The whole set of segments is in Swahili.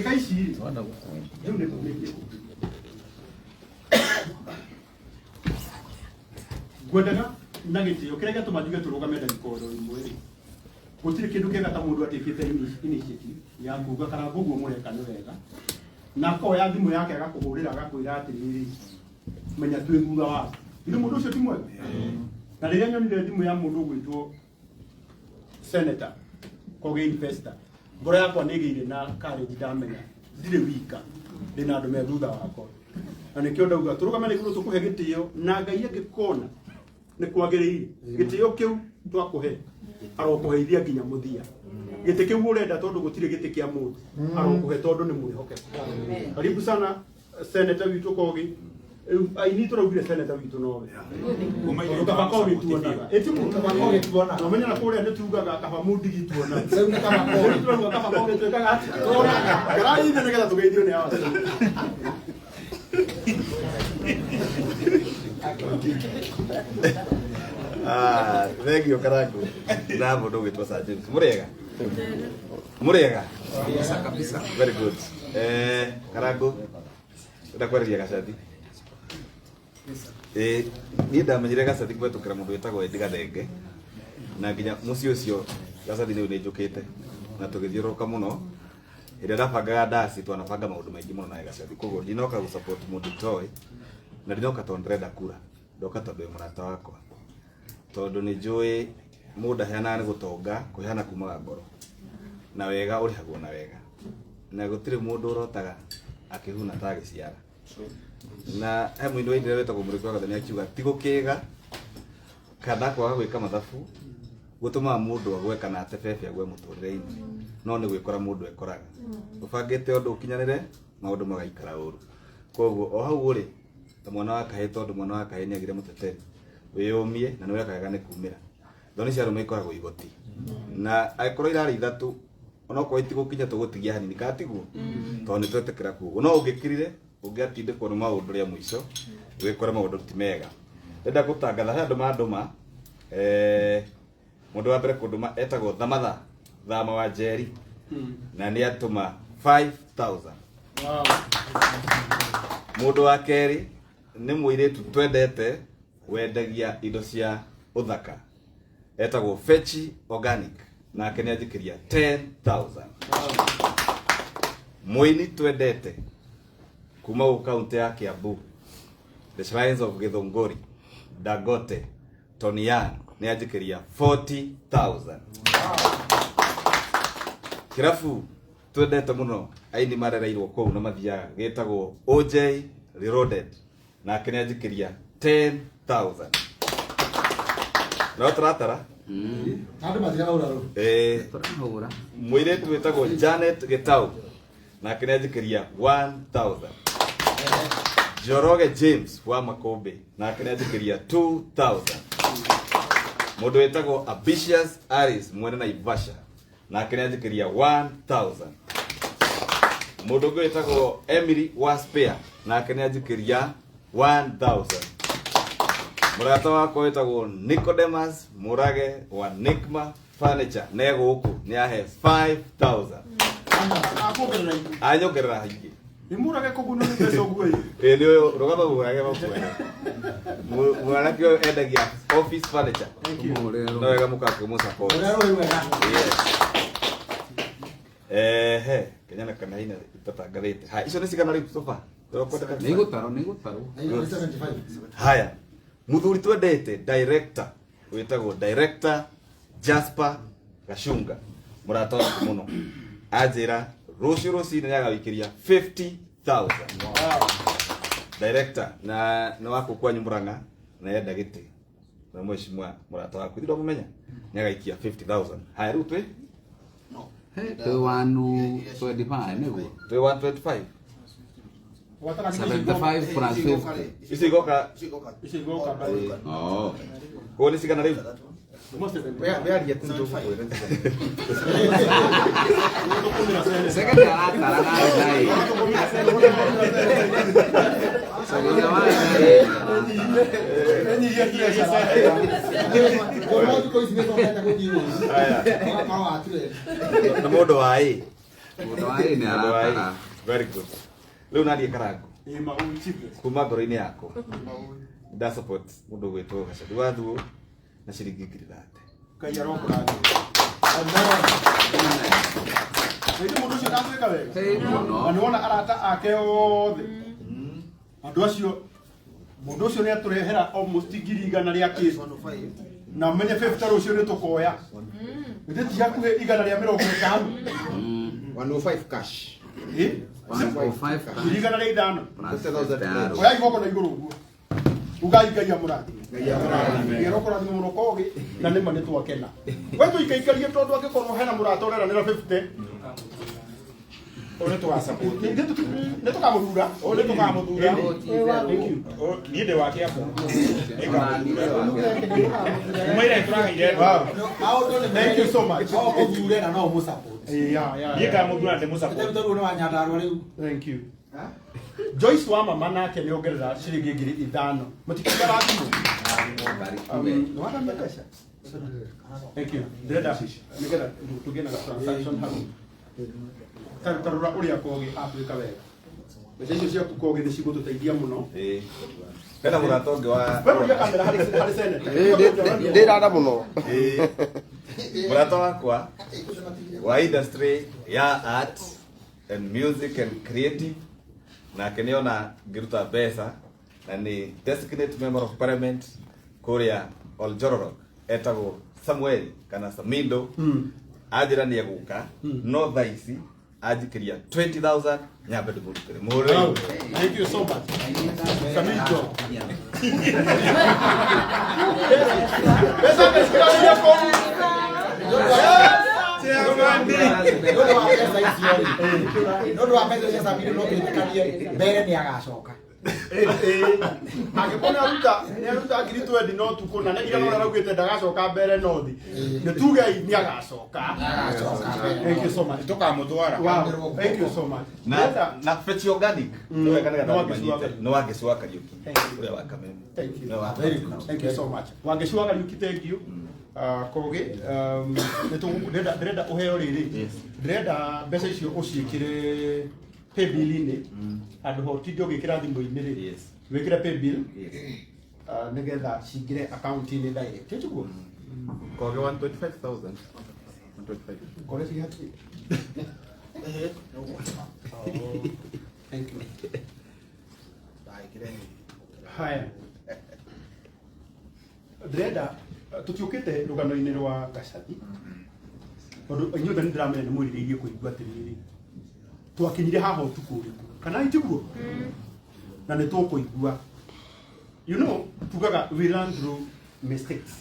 ndagika ici wana gwendaga na gitio kirega tumajuge turugame ndagika oro imwe gutire kindu kiega ta mundu atikite initiative ya kuga kana gugu mureka ni wega na ko ya thimu yake agakuhurira agakwira atiriri menya twi thutha wa ile mundu ucio ti mwega na riria nyonire thimu ya mundu gwitwo senator koge investor ngoro yakwa nigire na courage ndamenya ndire wika ndina andu me thutha wako na nikio ndauga turugame ni iguru tukuhe gitio na ngai angikona ni kwagirire gitio kiu twakuhe arokuheithia nginya muthia giti kiu urenda tondu gutire giti kia mundu arokuhe tondu ni mwihoke karibu sana senator witu kogi aini turaugire senator witu nowe kaba kogi tuonaga etimu kaba kogi tuona no menya na kuria ni tugaga kaba mudi gituona seu ni kaba kogi tuonaga kaba kogi tugaga garai ine nigeta tugeithio ni hawa thank you Karangu na mundu gwitwa Sir James murega kabisa very good Karangu ndakwereria gacati ni ndamenyire gacati kwetukira mundu wetagwo Eddie Gathenge na nginya muci ucio gacati ni njukite na tugithiuruka muno ire ndabangaga ndasi twanabanga maundu maingi muno na gacati koguo ndinoka gu support mundu toy na ndinoka tondu ndrenda kura ndoka tondu murata wakwa tondu ni njui muda heana ni gutonga kuheana kumaga ngoro na wega urihagwo na wega na gutire mundu urotaga akihuna ta giciara na he mwindu wa indire wetagwo Murikwa Gathani akiuga ti gukiga kana kwaga gwika mathabu gutuma mundu agwe kana atebebe agwe muturire-ini no ni gwikora mundu ekoraga ubangite undu ukinyanire maundu magaikara uru koguo o hau uri ta mwana wa kahe tondu mwana wa kahe ni agire muteteri wiyumie na niwe kaga ni kumira thoni cia rume ikoragwo igoti na aikorwo irari ithatu ona ko itigukinya tugutigia hanini katigwo tondu ni twetekera kuo no ungikirire ungiatindikwo ni maundu ria mwico wikore maundu ti mega enda gutangatha andu manduma mundu wa mbere kunduma etagwo Thamatha Thama wa Njeri na ni atuma 5000 mundu wa keri ni muiritu twendete wendagia indo cia uthaka etagwo Fechi Organic na akene ajikiria 10000 muini twendete kuma u county ya Kiambu the Shrines of Githunguri Dagote Tony Young ni ajikiria 40000 kirafu twendete muno aini marereirwo kou na mathiaga getagwo OJ Reloaded na akene ajikiria 10000 no tratara andu mathiaga uraro turahura muiretu wetagwo Janet Getau na akene ajikiria 1000 Joroge James wa Makombe na akene ajikiria 2000 mundu wetagwo Ambitious Aris mwene na Ivasha na akene ajikiria 1000 mundu wetagwo Emily wa Spare na akene ajikiria 1000 murata wako wetagwo Nicodemus Murage wa Nikma Furniture nego guku ni ahe 5000 anyongerera hingi ni murage kuguno ni peso gwe ni rogaba murage bakwera murage endagia office furniture no wega mukake mu support kenyana kana ina itatangathite ha icio ni cigana riu sofa ni gutaro haya muthuri twendete director wetagwo director Jasper Gashunga murata waku muno ajira ruci ni agawikiria 50000 director na no wako kwa Murang'a na yenda giti na mheshimiwa murata waku ndio mumenya ni agaikia 50000 haya riu twi twe wanu 25 niguo twi 125 75 plus 50 isigoka oh kwa ni sigana riu wearia tundu second arata dai sagina wa na mundu wai Mũndũ wa ĩ nĩ aratara. Very good. Leo nadi karangu. Maui chief. Kuma ngoro-inĩ yakwa. Da support mũndũ gwĩtwo Gacathu wathuo na ciringi 30. Ngai arokũrathima. Nĩ mũndũ ũcio ndamwĩka wega. Na nĩwona arata ake othe. Andũ acio mũndũ ũcio nĩ atũrehera almost 100 rĩa kĩndũ. Na menye 50 rũcio nĩ tũkoya. Nĩ ti hakuhĩ 150. 105 cash. 105 cash. 105. Oya igoko na igũrũ ũguo. Ugai Ngai amũrathime. Ngai amũrathime. Ngerokũrathime mũno kogi na nĩ mane twakena. We tũikaikarie tondũ angĩkorwo hena mũrata ũreranĩra 50. Ole twa support. Nĩ tũkamũthura. Nĩ tũkamũthura. Niĩ ndĩ wake hapo. Umaire tũragaire. Thank you so much. Ũthure na no mũsupport. Niĩ kamũthura ndĩ mũsupport. Tũrũ nĩ wa Nyandarua rĩu. Thank you. Joyce wa mama nake nĩ ongerera ciringi 5,000. Mũtikigara thimũ. Nĩwona mbeca. Thank you. Ndĩrenda nĩgetha tũgĩe na transaction hau. Tarora ũrĩa kogi Afrika wega. Mbeca icio ciaku kogi nĩ cigũtũteithia mũno. Hena mũrata ũngĩ wa Wewe kamera harĩ senate. Ndĩrada mũno. mũrata wakwa wa industry ya art and music and creative nake nĩona ngĩruta mbeca na nĩ designated member of parliament kũrĩa Oljororok etagwo Samuel kana Samindo anjĩra nĩ egũka no thaa ici anjikĩria 20,000 nyambe ndĩmũrutĩre mũhũrĩre. Thank you so much. Samindo. Pesa mesikia kwa Ndondo wa pesa cia Samindo no twĩtĩkanie mbere nĩ agacoka. Angĩkorwo nĩ aruta ngiri 20 no tukuna na ira no araugĩte ndagacoka mbere no thi. Nĩ tuge nĩ agacoka. Thank you so much. Tũkamũtwara. Wow. Thank you so much. na Fetch Organic no wangĩcua Kariuki ũrĩa wa Kameme. Thank you. Very good. Thank you so much. Wangĩcua Kariuki, thank you. Kogi ndĩrenda ũheo rĩrĩ. Ndĩrenda mbeca icio ũciĩkĩre pay bill-inĩ handũ ho tindi ũgĩkĩra thimũ-inĩ rĩ. Wĩkĩre pay bill nĩgetha cingĩre account-inĩ direct. Tĩtuguo. Kogi 125,000. 125. Kogi ci hatirĩ. Thank you. Haya. Ndĩrenda tũtiũkĩte rũgano-inĩ rwa Gacathu. Tondũ inyuothe nĩ ndĩramenya nĩ mwĩrirĩirie kũigua atĩrĩrĩ. Twakinyire haha ũtukũ ũrĩkũ. Kana itiguo? Na nĩ tũkũigua. You know, tugaga we learn through mistakes.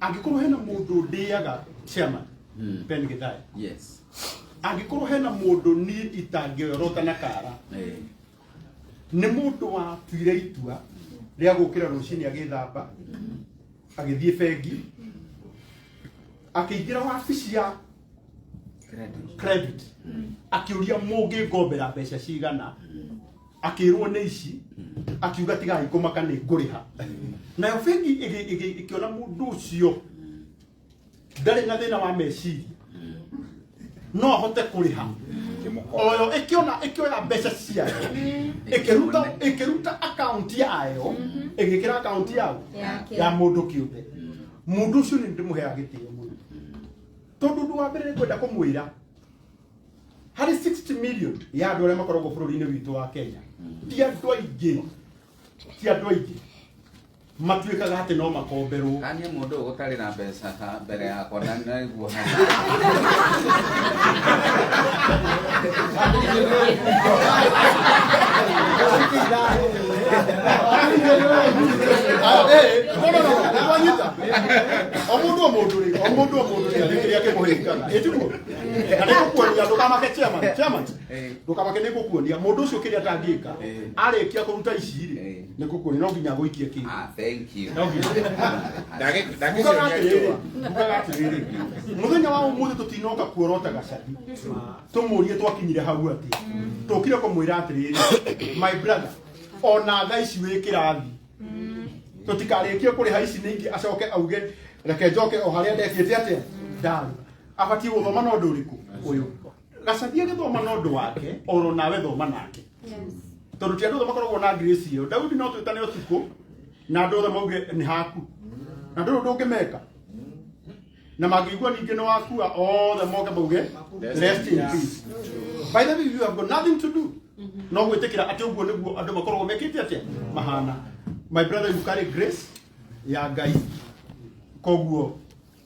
Angĩkorwo hena mũndũ ndĩaga chairman Ben Githai. Yes. Angĩkorwo hena mũndũ niĩ itangĩorota na kara. Nĩ mũndũ wa tuire itua rĩa gũkĩra rũcinĩ agĩthamba agĩthiĩ bengi akĩingĩra wabici ya credit akĩũria mũngĩngombera mbeca cigana akĩrwo nĩ ici akiuga tigai kũmaka nĩ ngũrĩha nayo bengi ĩkĩona mũndũ ũcio ndarĩ na thĩna wa meciria no ahote kũrĩha oyo ĩkĩoya mbeca ciayo ĩkĩruta account yayo ĩgĩkĩra account yao ya mũndũ kĩũmbe mũndũ ũcio nĩ ndĩmũheaga gĩtĩo mũno tondũ ũndũ wa mbere nĩ kwenda kũmwĩra harĩ 60 million ya andũ arĩa makoragwo bũrũri-inĩ witũ wa Kenya ti andũ aingĩ matuĩkaga atĩ no makomberwo. Kania mũndũ ũgũtarĩ na mbeca mbere yakwa na nĩguo ndũkamake nĩ gũkuonia mũndũ ũcio kĩrĩa atangĩka arĩkia kũruta ici rĩ nĩ gũkuonia no nginya gũikie kĩndũ. Thank you. Mũthenya wa ũmũthĩ tũtinoka kuorota Gacathu tũmũrie twakinyire hau atĩ tũkire kũmwĩra atĩrĩrĩ my brother ona thaa ici wĩ kĩrathi tũtikarĩkie kũrĩha ici ningĩ acoke auge reke njoke o harĩa ndekĩte atĩa ndaru abatie guthoma no nduriku uyu gacathia githoma no ndu wake oro nawe thoma nake tondu ti andu othe makoragwo na grace iyo Daudi no twitane utuku na andu othe mauge ni haku na ndu ndungimeka na magigwa ningi no wakua othe moke mauge rest in peace. By the way, you have got nothing to do no gwitikira ati uguo niguo andu makoragwo mekite atia mahana. My brother, you carry grace ya Ngai koguo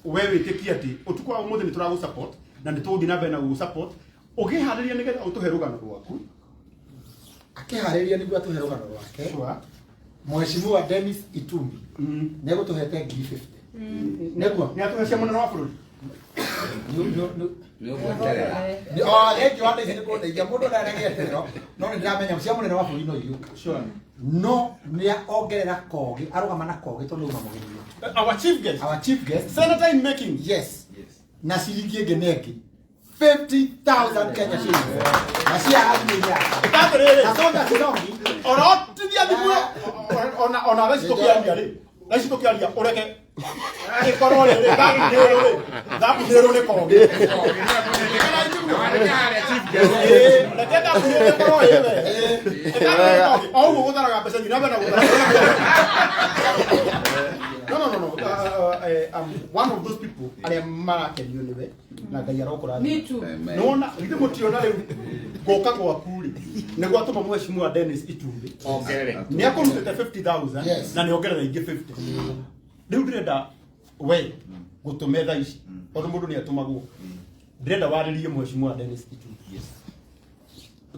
wewe witikia ati utuku wa umuthi ni turagu support na ni tugi na bena gu support ukihariria nigetha utuhe rugano rwaku akihariria niguo atuhe rugano rwake Mheshimiwa Dennis Itumbi nego tuhete 50 nego ni atuhe munene wa bururi Nĩ ũgweterera. Thank you, Andy. Nĩkũndeithia mũndũ ndaregete no nĩndĩramenya cia mũnene wa bũrũri no iyo no nĩongerera kogi arũgama na kogi tondũ uma mũgeni our chief guest senator in making. Yes. Na ciringi ĩngĩ nĩngĩ 50,000 Kenya shillings na cia admin yake Ikaterere na songa kidogi orotithia thimu ona reci tukiaria ri reci tukiaria ureke ikorwo ri thapithirwo ni kogi rekenda kuyo ikorwo yewe au gũtharaga mbeca nyina bena gũtharaga no I'm one of those people aria marakenio niwe na Ngai arokora Me too. nona ngithe mutiona riu goka gwaku ri ni gwatuma Mheshimiwa Dennis Itumbi ni akurutite 50,000 na ni ongerera ingi 50 riu ndirenda we gutume tha ici ondu mundu ni atumagwo ndirenda waririe Mheshimiwa Dennis Itumbi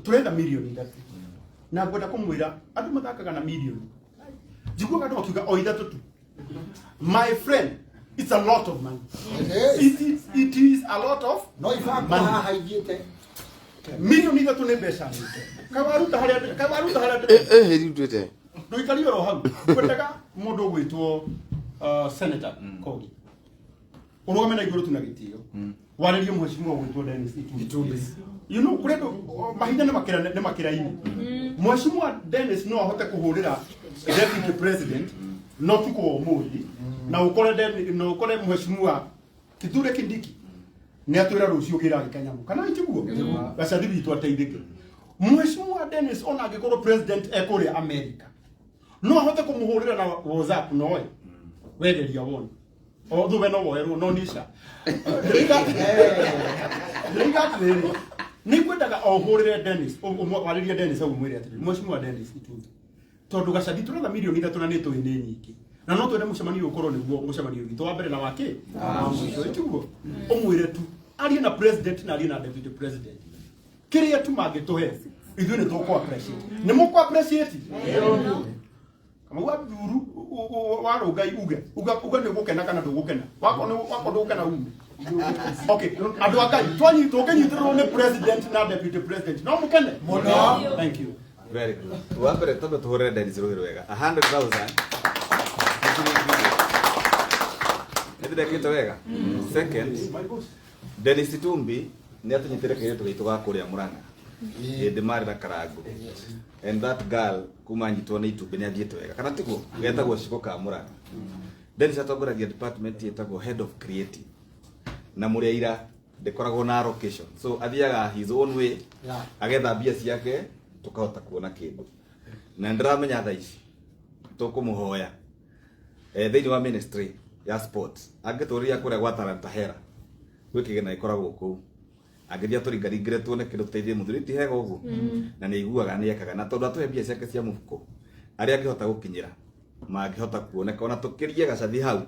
turenda milioni 3 na ngwenda kumwira andu mathakaga na milioni jiguaga andu makiuga o ithatu tu. My friend, it's a lot of money. It is a lot of no ifahamu hahaigite milioni ithatu ni mbeca kawaruta haria Riu twite. nduikari oro hau kwendaga mundu ugwitwo senator Kogi urugame na iguru tuna gitio waririe Mheshimiwa ugwitwo Dennis Itumbi. You know kuredo mahinda ni makiraini Mheshimiwa Dennis no ahote kuhurira deputy president no tuko umuthi na ukore Mheshimiwa Kithure Kindiki ni atwira rucio gira gikanyamu kana itiguo gacathi bitu ateithike Mheshimiwa Dennis ona angikorwo president ekuri America no ahote kumuhurira na WhatsApp noe wegeria wona o thuwe no woerwo no nisha ni kwendaga o hurire Dennis waririe Dennis au mwire ati Mheshimiwa Dennis Itumbi tondu gacathi turatha milioni 3 na nito ni nyingi na no twende mucemanio ukorwo niguo mucemanio gitu wa mbere na wake mwisho itiguo umwire tu arie na president na arie na deputy president kiria tu mangituhe ithu ni tukwa appreciate ni mukwa appreciate kama wa duru wa rogai uga ni gukena kana ndugukena wako ndugukena ume okay andu akai twanyi tukenyitirwo ni president na deputy president no mukene muno. Thank you. Very good. Wambere tobe tuhore Dennis Ruhiro wega 100,000. Ndio kitu wega. Second, Dennis Itumbi ni atunyitire kitu gitwa kuria Muranga. Ende mari na Karangu. And that girl kuma nyitwo ni Itumbi ni athiete wega. Kana tiguo getagwo Ciko ka Muranga. Dennis atongoragia department yetagwo head of creative. Na muria ira ndekoragwo na allocation. So athiaga his own way. Agetha mbia ciake tukahota kuona kindu na ndiramenya tha ici tukumuhoya thiini wa ministry ya sports angituria kuria gwa Talanta Hera gwikigena ikoragwo ku angithia turingaringire tuone kindu tuteithie muthuriti hega uguo na ni iguaga ni ekaga na tondu atuhe mbia ciake cia mufuko aria angihota gukinyira mangihota kuoneka ona tukirie gacathi hau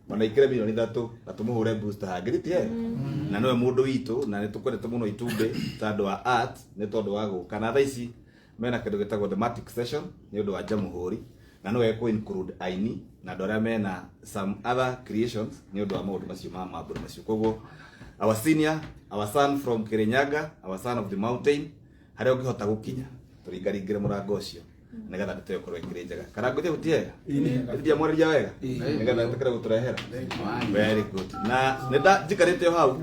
ona ikire milioni 3 na tumuhure booster hangiriti he na nowe mundu witu na ni tukwendete muno Itumbi tondu wa art ni tondu wa guka na tha ici mena kindu gitagwo thematic session ni undu wa Jamhuri na no eko include aini na ndora mena some other creations ni undu wa maundu macio mambura macio koguo our senior our son from Kirinyaga our son of the mountain haria ungihota gukinya turingaringire murango ucio nigetha ndete ukorwo ikiri njega kana nguthie gutiega ndia mwariria wega nigetha ndekere guturehera very good na nenda njikarite hau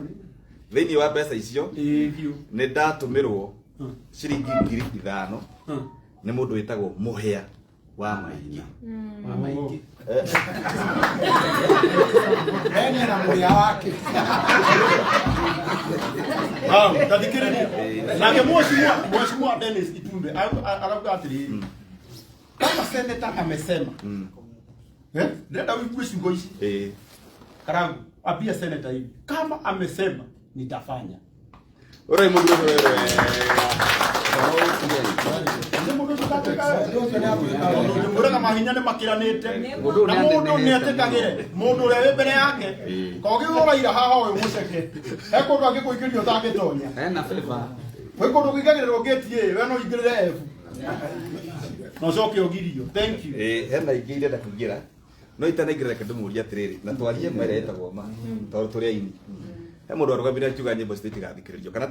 thiini wa mbeca icio ni ndatumirwo ciringi 5,000 ni mundu witagwo Muhia wa maina Mama ingi. Ene na muria wake. Tathikiriria. Nake mheshimiwa Dennis Itumbe arauga atiri. Kama seneta amesema. Ndio wiki ciugo ici. Karangu, apia seneta hivi. Kama amesema nitafanya. Ora imudu wewe. Muraga mahinya ne makiranite. Na mundu ni atekagire. Mundu ure we mbere yake. Kogi uraira haha we muceke. Eko ndo agikuikirio thangitonya. Ena favor. We ko ndo gigagiriro geti we no igirire F. No coke ogirio. Thank you. Hena ingĩ irenda kũingĩra no itanaingĩrĩra kĩndũ mũria atĩrĩrĩ na twarie mwere etagwo ma tondũ tũrĩ aini he mũndũ arũgamire akiuga nyĩmbo citigathikĩrĩrio kana